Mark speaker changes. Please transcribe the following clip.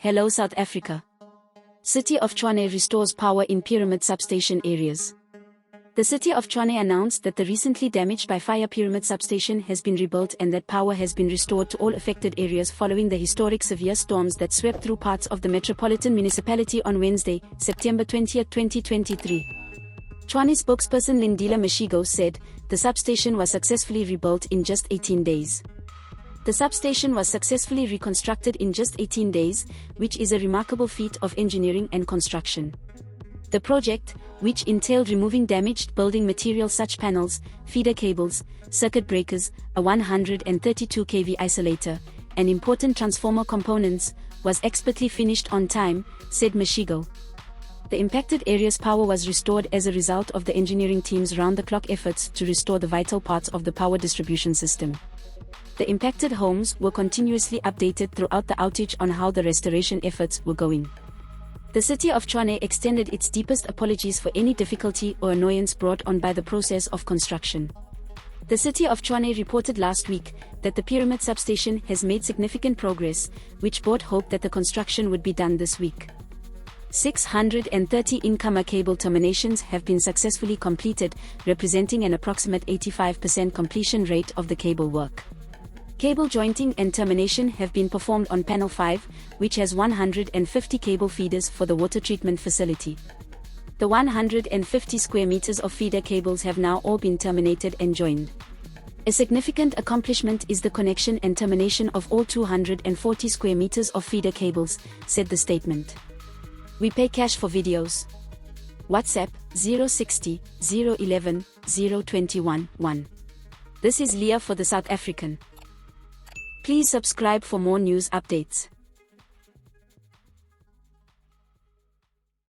Speaker 1: Hello South Africa. City of Tshwane restores power in Pyramid Substation areas. The City of Tshwane announced that the recently damaged by fire Pyramid Substation has been rebuilt and that power has been restored to all affected areas following the historic severe storms that swept through parts of the metropolitan municipality on Wednesday, September 20, 2023. Tshwane spokesperson Lindile Mashigo said, the substation was successfully rebuilt in just 18 days. The substation was successfully reconstructed in just 18 days, which is a remarkable feat of engineering and construction. The project, which entailed removing damaged building material such panels, feeder cables, circuit breakers, a 132 kV isolator, and important transformer components, was expertly finished on time, said Mashigo. The impacted area's power was restored as a result of the engineering team's round-the-clock efforts to restore the vital parts of the power distribution system. The impacted homes were continuously updated throughout the outage on how the restoration efforts were going. The City of Tshwane extended its deepest apologies for any difficulty or annoyance brought on by the process of construction. The City of Tshwane reported last week that the Pyramid Substation has made significant progress, which brought hope that the construction would be done this week. 630 in-comer cable terminations have been successfully completed, representing an approximate 85% completion rate of the cable work. Cable jointing and termination have been performed on Panel 5, which has 150 cable feeders for the water treatment facility. The 150 square meters of feeder cables have now all been terminated and joined. A significant accomplishment is the connection and termination of all 240 square meters of feeder cables, said the statement. We pay cash for videos. WhatsApp 060 011 021 1. This is Leah for the South African. Please subscribe for more news updates.